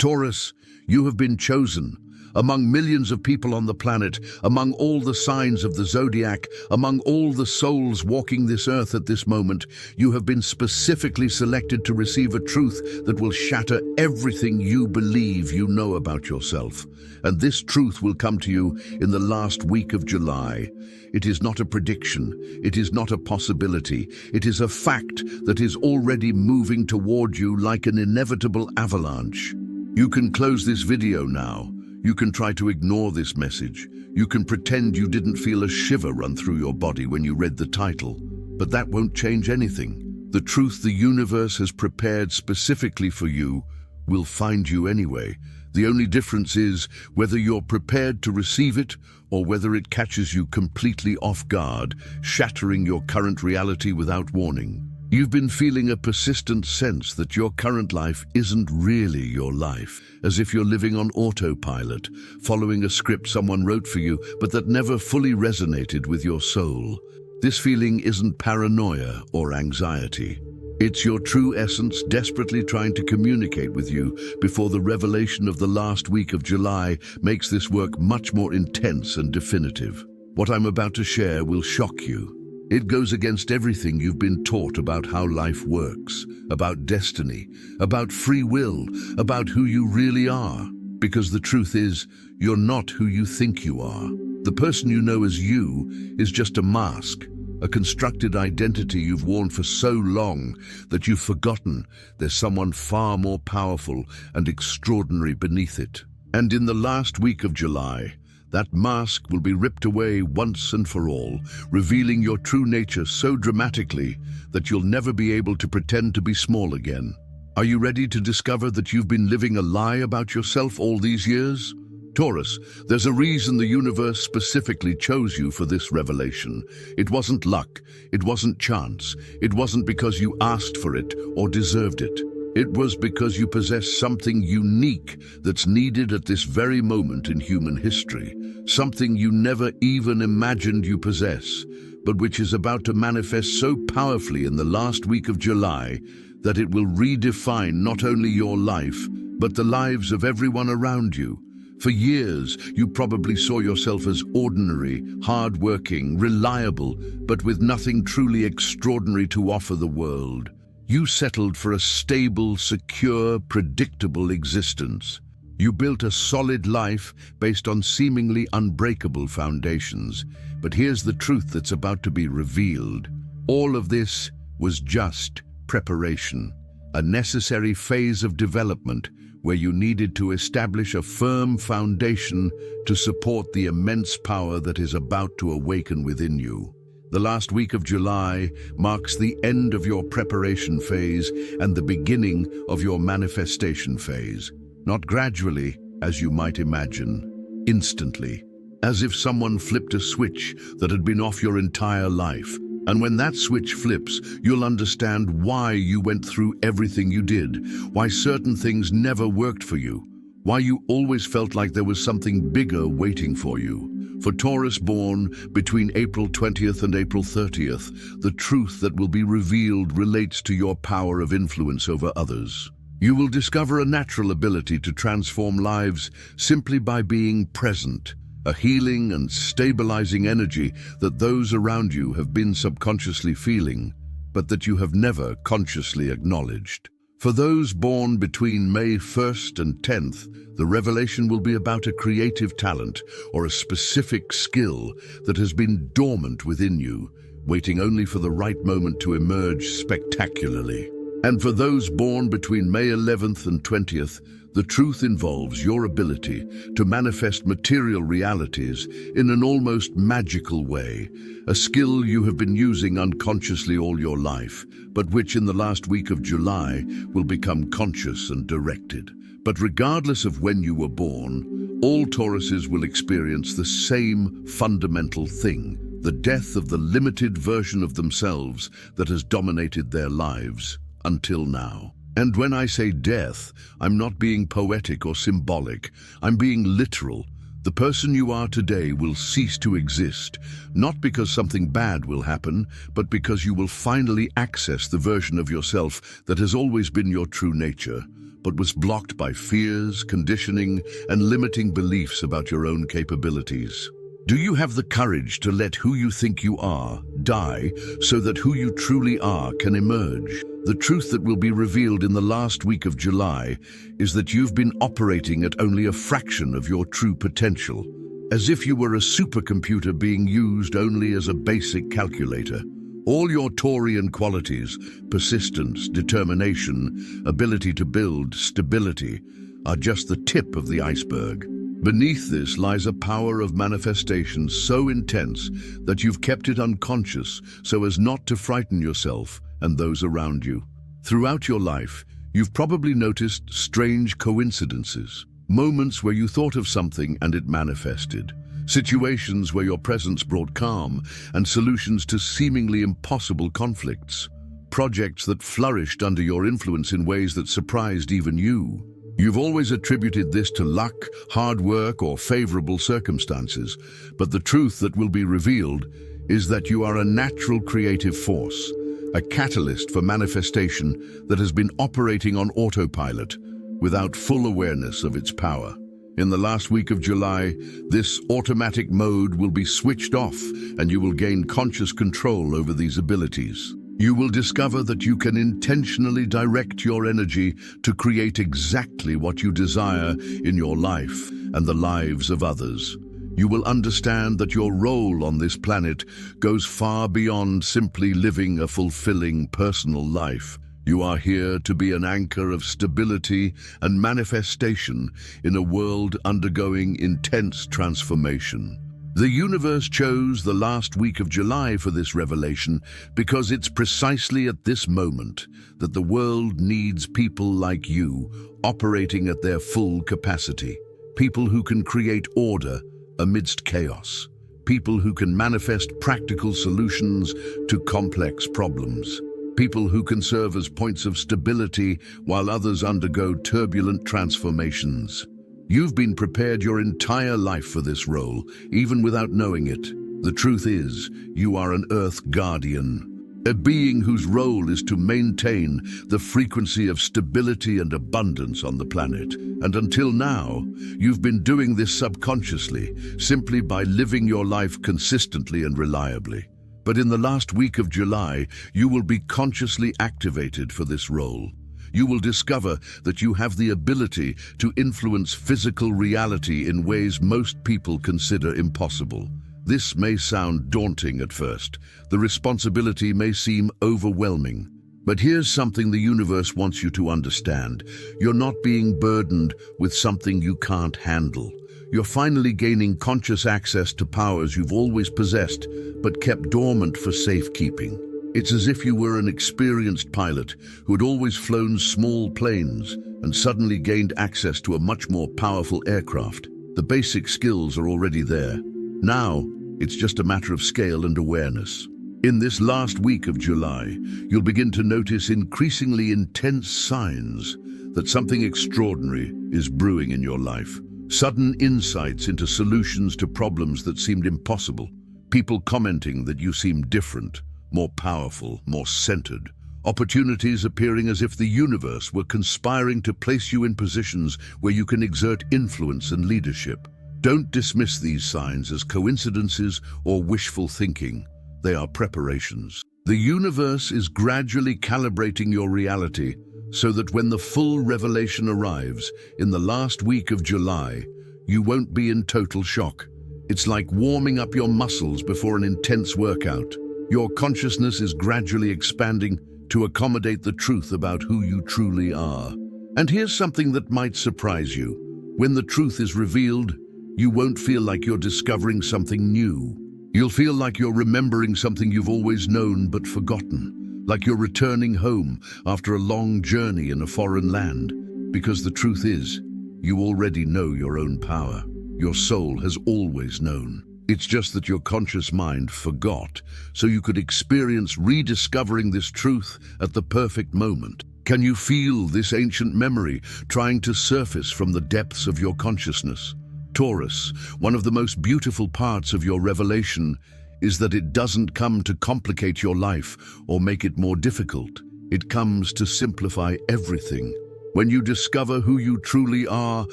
Taurus, you have been chosen. Among millions of people on the planet, among all the signs of the zodiac, among all the souls walking this earth at this moment, you have been specifically selected to receive a truth that will shatter everything you believe you know about yourself. And this truth will come to you in the last week of July. It is not a prediction, it is not a possibility, it is a fact that is already moving toward you like an inevitable avalanche. You can close this video now. You can try to ignore this message. You can pretend you didn't feel a shiver run through your body when you read the title. But that won't change anything. The truth the universe has prepared specifically for you will find you anyway. The only difference is whether you're prepared to receive it or whether it catches you completely off guard, shattering your current reality without warning. You've been feeling a persistent sense that your current life isn't really your life, as if you're living on autopilot, following a script someone wrote for you, but that never fully resonated with your soul. This feeling isn't paranoia or anxiety. It's your true essence desperately trying to communicate with you before the revelation of the last week of July makes this work much more intense and definitive. What I'm about to share will shock you. It goes against everything you've been taught about how life works, about destiny, about free will, about who you really are. Because the truth is, you're not who you think you are. The person you know as you is just a mask, a constructed identity you've worn for so long that you've forgotten there's someone far more powerful and extraordinary beneath it. And in the last week of July, that mask will be ripped away once and for all, revealing your true nature so dramatically that you'll never be able to pretend to be small again. Are you ready to discover that you've been living a lie about yourself all these years? Taurus, there's a reason the universe specifically chose you for this revelation. It wasn't luck, it wasn't chance, it wasn't because you asked for it or deserved it. It was because you possess something unique that's needed at this very moment in human history, something you never even imagined you possess, but which is about to manifest so powerfully in the last week of July that it will redefine not only your life, but the lives of everyone around you. For years, you probably saw yourself as ordinary, hard-working, reliable, but with nothing truly extraordinary to offer the world. You settled for a stable, secure, predictable existence. You built a solid life based on seemingly unbreakable foundations. But here's the truth that's about to be revealed. All of this was just preparation, a necessary phase of development where you needed to establish a firm foundation to support the immense power that is about to awaken within you. The last week of July marks the end of your preparation phase and the beginning of your manifestation phase. Not gradually, as you might imagine, instantly, as if someone flipped a switch that had been off your entire life. And when that switch flips, you'll understand why you went through everything you did, why certain things never worked for you, why you always felt like there was something bigger waiting for you. For Taurus born between April 20th and April 30th, the truth that will be revealed relates to your power of influence over others. You will discover a natural ability to transform lives simply by being present, a healing and stabilizing energy that those around you have been subconsciously feeling, but that you have never consciously acknowledged. For those born between May 1st and 10th, the revelation will be about a creative talent or a specific skill that has been dormant within you, waiting only for the right moment to emerge spectacularly. And for those born between May 11th and 20th, the truth involves your ability to manifest material realities in an almost magical way, a skill you have been using unconsciously all your life, but which in the last week of July will become conscious and directed. But regardless of when you were born, all Tauruses will experience the same fundamental thing, the death of the limited version of themselves that has dominated their lives until now. And when I say death, I'm not being poetic or symbolic. I'm being literal. The person you are today will cease to exist, not because something bad will happen, but because you will finally access the version of yourself that has always been your true nature. but was blocked by fears, conditioning, and limiting beliefs about your own capabilities. Do you have the courage to let who you think you are die so that who you truly are can emerge? The truth that will be revealed in the last week of July is that you've been operating at only a fraction of your true potential, as if you were a supercomputer being used only as a basic calculator. All your Taurian qualities, persistence, determination, ability to build, stability, are just the tip of the iceberg. Beneath this lies a power of manifestation so intense that you've kept it unconscious so as not to frighten yourself and those around you. Throughout your life, you've probably noticed strange coincidences, moments where you thought of something and it manifested, situations where your presence brought calm and solutions to seemingly impossible conflicts, projects that flourished under your influence in ways that surprised even you. You've always attributed this to luck, hard work, or favorable circumstances, but the truth that will be revealed is that you are a natural creative force, a catalyst for manifestation that has been operating on autopilot without full awareness of its power. In the last week of July, this automatic mode will be switched off and you will gain conscious control over these abilities. You will discover that you can intentionally direct your energy to create exactly what you desire in your life and the lives of others. You will understand that your role on this planet goes far beyond simply living a fulfilling personal life. You are here to be an anchor of stability and manifestation in a world undergoing intense transformation. The universe chose the last week of July for this revelation because it's precisely at this moment that the world needs people like you operating at their full capacity. People who can create order amidst chaos. People who can manifest practical solutions to complex problems. People who can serve as points of stability while others undergo turbulent transformations. You've been prepared your entire life for this role, even without knowing it. The truth is, you are an Earth Guardian, a being whose role is to maintain the frequency of stability and abundance on the planet. And until now, you've been doing this subconsciously, simply by living your life consistently and reliably. But in the last week of July, you will be consciously activated for this role. You will discover that you have the ability to influence physical reality in ways most people consider impossible. This may sound daunting at first. The responsibility may seem overwhelming. But here's something the universe wants you to understand. You're not being burdened with something you can't handle. You're finally gaining conscious access to powers you've always possessed, but kept dormant for safekeeping. It's as if you were an experienced pilot who had always flown small planes and suddenly gained access to a much more powerful aircraft. The basic skills are already there. Now, it's just a matter of scale and awareness. In this last week of July, you'll begin to notice increasingly intense signs that something extraordinary is brewing in your life. Sudden insights into solutions to problems that seemed impossible. People commenting that you seem different, more powerful, more centered. Opportunities appearing as if the universe were conspiring to place you in positions where you can exert influence and leadership. Don't dismiss these signs as coincidences or wishful thinking. They are preparations. The universe is gradually calibrating your reality so that when the full revelation arrives in the last week of July, you won't be in total shock. It's like warming up your muscles before an intense workout. Your consciousness is gradually expanding to accommodate the truth about who you truly are. And here's something that might surprise you. When the truth is revealed, you won't feel like you're discovering something new. You'll feel like you're remembering something you've always known but forgotten, like you're returning home after a long journey in a foreign land. Because the truth is, you already know your own power. Your soul has always known. It's just that your conscious mind forgot, so you could experience rediscovering this truth at the perfect moment. Can you feel this ancient memory trying to surface from the depths of your consciousness? Taurus, one of the most beautiful parts of your revelation is that it doesn't come to complicate your life or make it more difficult. It comes to simplify everything. When you discover who you truly are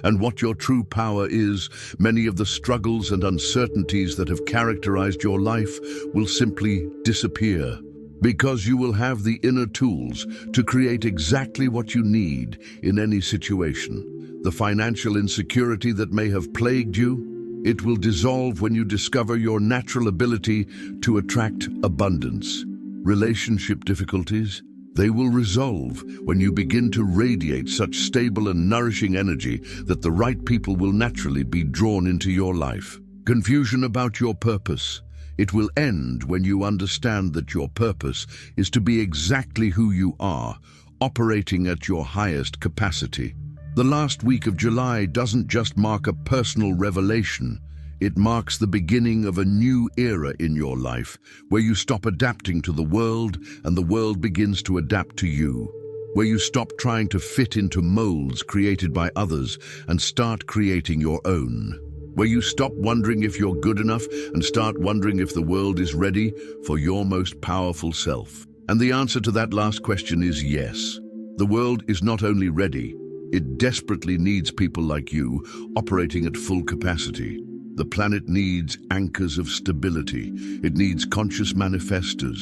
and what your true power is, many of the struggles and uncertainties that have characterized your life will simply disappear, because you will have the inner tools to create exactly what you need in any situation. The financial insecurity that may have plagued you, it will dissolve when you discover your natural ability to attract abundance. Relationship difficulties, they will resolve when you begin to radiate such stable and nourishing energy that the right people will naturally be drawn into your life. Confusion about your purpose, it will end when you understand that your purpose is to be exactly who you are, operating at your highest capacity. The last week of July doesn't just mark a personal revelation. It marks the beginning of a new era in your life, where you stop adapting to the world and the world begins to adapt to you. Where you stop trying to fit into molds created by others and start creating your own. Where you stop wondering if you're good enough and start wondering if the world is ready for your most powerful self. And the answer to that last question is yes. The world is not only ready, it desperately needs people like you operating at full capacity. The planet needs anchors of stability. It needs conscious manifestors.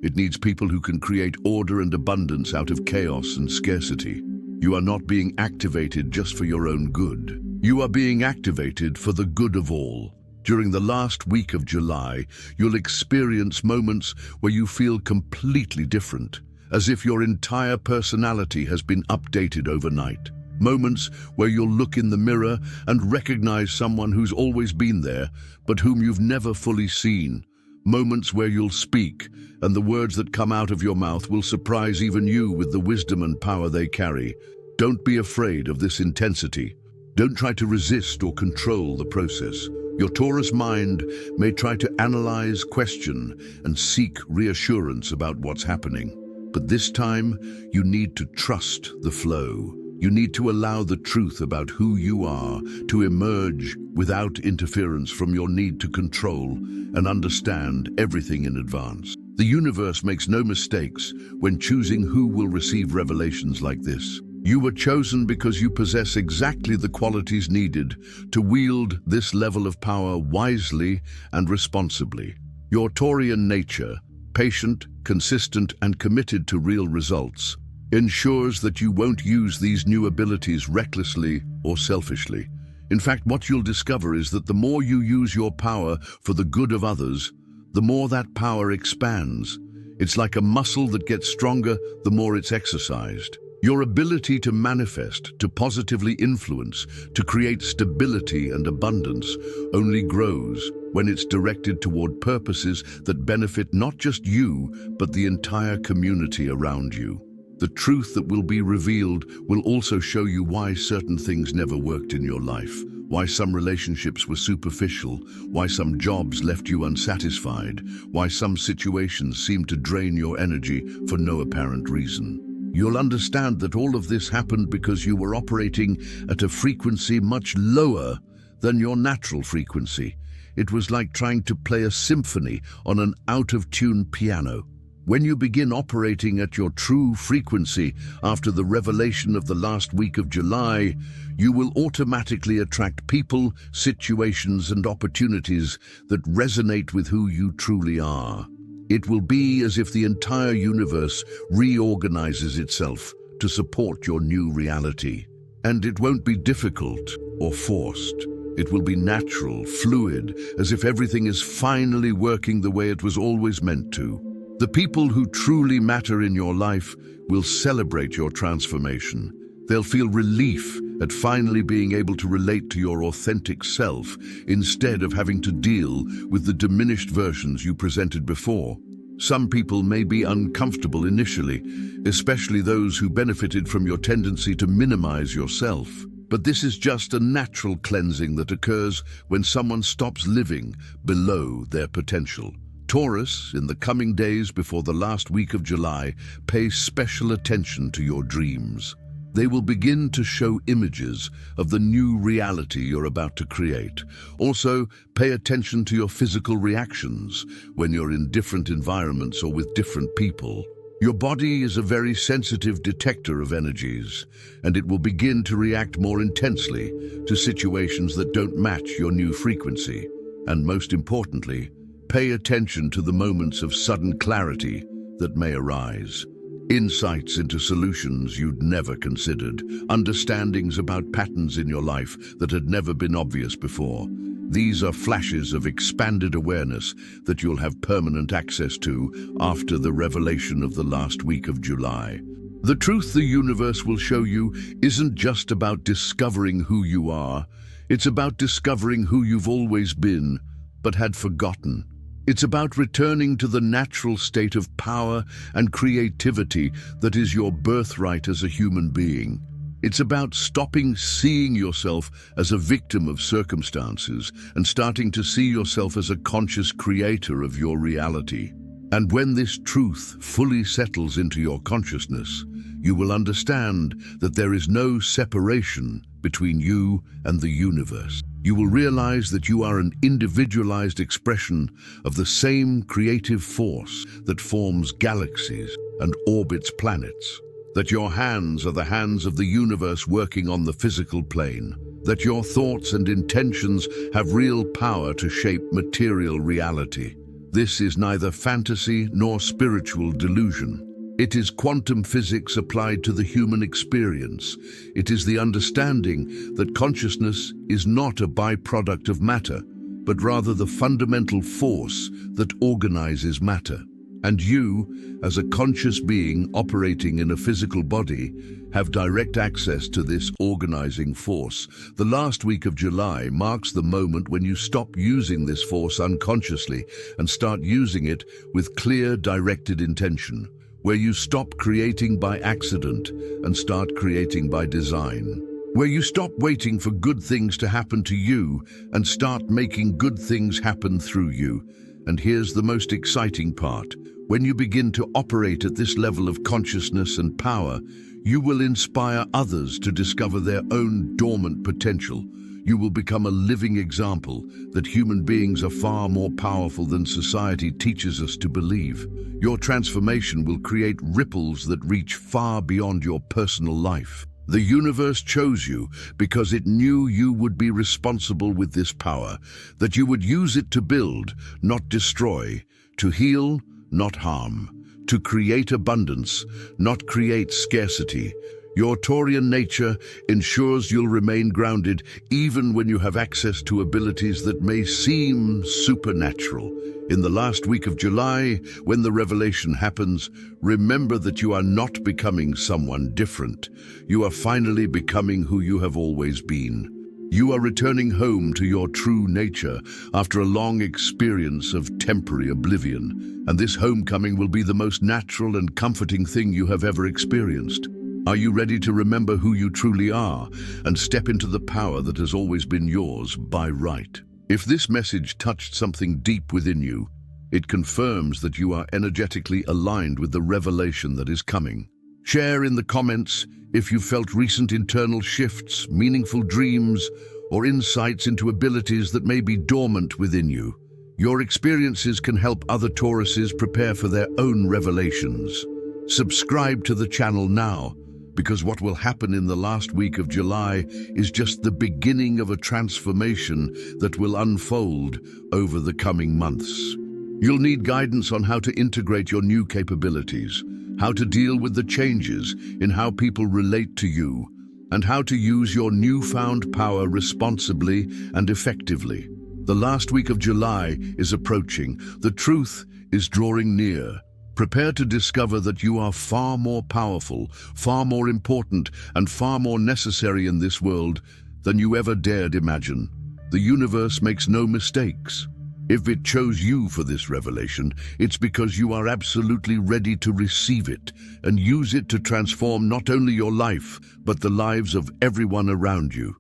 It needs people who can create order and abundance out of chaos and scarcity. You are not being activated just for your own good. You are being activated for the good of all. During the last week of July, you'll experience moments where you feel completely different, as if your entire personality has been updated overnight. Moments where you'll look in the mirror and recognize someone who's always been there, but whom you've never fully seen. Moments where you'll speak, and the words that come out of your mouth will surprise even you with the wisdom and power they carry. Don't be afraid of this intensity. Don't try to resist or control the process. Your Taurus mind may try to analyze, question, and seek reassurance about what's happening. But this time, you need to trust the flow. You need to allow the truth about who you are to emerge without interference from your need to control and understand everything in advance. The universe makes no mistakes when choosing who will receive revelations like this. You were chosen because you possess exactly the qualities needed to wield this level of power wisely and responsibly. Your Taurian nature, patient, consistent, and committed to real results, ensures that you won't use these new abilities recklessly or selfishly. In fact, what you'll discover is that the more you use your power for the good of others, the more that power expands. It's like a muscle that gets stronger the more it's exercised. Your ability to manifest, to positively influence, to create stability and abundance only grows when it's directed toward purposes that benefit not just you, but the entire community around you. The truth that will be revealed will also show you why certain things never worked in your life, why some relationships were superficial, why some jobs left you unsatisfied, why some situations seemed to drain your energy for no apparent reason. You'll understand that all of this happened because you were operating at a frequency much lower than your natural frequency. It was like trying to play a symphony on an out-of-tune piano. When you begin operating at your true frequency after the revelation of the last week of July, you will automatically attract people, situations, and opportunities that resonate with who you truly are. It will be as if the entire universe reorganizes itself to support your new reality. And it won't be difficult or forced. It will be natural, fluid, as if everything is finally working the way it was always meant to. The people who truly matter in your life will celebrate your transformation. They'll feel relief at finally being able to relate to your authentic self instead of having to deal with the diminished versions you presented before. Some people may be uncomfortable initially, especially those who benefited from your tendency to minimize yourself. But this is just a natural cleansing that occurs when someone stops living below their potential. Taurus, in the coming days before the last week of July, pay special attention to your dreams. They will begin to show images of the new reality you're about to create. Also, pay attention to your physical reactions when you're in different environments or with different people. Your body is a very sensitive detector of energies, and it will begin to react more intensely to situations that don't match your new frequency. And most importantly, pay attention to the moments of sudden clarity that may arise. Insights into solutions you'd never considered, understandings about patterns in your life that had never been obvious before. These are flashes of expanded awareness that you'll have permanent access to after the revelation of the last week of July. The truth the universe will show you isn't just about discovering who you are. It's about discovering who you've always been, but had forgotten. It's about returning to the natural state of power and creativity that is your birthright as a human being. It's about stopping seeing yourself as a victim of circumstances and starting to see yourself as a conscious creator of your reality. And when this truth fully settles into your consciousness, you will understand that there is no separation between you and the universe. You will realize that you are an individualized expression of the same creative force that forms galaxies and orbits planets. That your hands are the hands of the universe working on the physical plane. That your thoughts and intentions have real power to shape material reality. This is neither fantasy nor spiritual delusion. It is quantum physics applied to the human experience. It is the understanding that consciousness is not a byproduct of matter, but rather the fundamental force that organizes matter. And you, as a conscious being operating in a physical body, have direct access to this organizing force. The last week of July marks the moment when you stop using this force unconsciously and start using it with clear, directed intention, where you stop creating by accident and start creating by design, where you stop waiting for good things to happen to you and start making good things happen through you. And here's the most exciting part. When you begin to operate at this level of consciousness and power, you will inspire others to discover their own dormant potential. You will become a living example that human beings are far more powerful than society teaches us to believe. Your transformation will create ripples that reach far beyond your personal life. The universe chose you because it knew you would be responsible with this power, that you would use it to build, not destroy, to heal, not harm, to create abundance, not create scarcity. Your Taurian nature ensures you'll remain grounded even when you have access to abilities that may seem supernatural. In the last week of July, when the revelation happens, remember that you are not becoming someone different. You are finally becoming who you have always been. You are returning home to your true nature after a long experience of temporary oblivion, and this homecoming will be the most natural and comforting thing you have ever experienced. Are you ready to remember who you truly are and step into the power that has always been yours by right? If this message touched something deep within you, it confirms that you are energetically aligned with the revelation that is coming. Share in the comments if you felt recent internal shifts, meaningful dreams, or insights into abilities that may be dormant within you. Your experiences can help other Tauruses prepare for their own revelations. Subscribe to the channel now, because what will happen in the last week of July is just the beginning of a transformation that will unfold over the coming months. You'll need guidance on how to integrate your new capabilities, how to deal with the changes in how people relate to you, and how to use your newfound power responsibly and effectively. The last week of July is approaching. The truth is drawing near. Prepare to discover that you are far more powerful, far more important, and far more necessary in this world than you ever dared imagine. The universe makes no mistakes. If it chose you for this revelation, it's because you are absolutely ready to receive it and use it to transform not only your life, but the lives of everyone around you.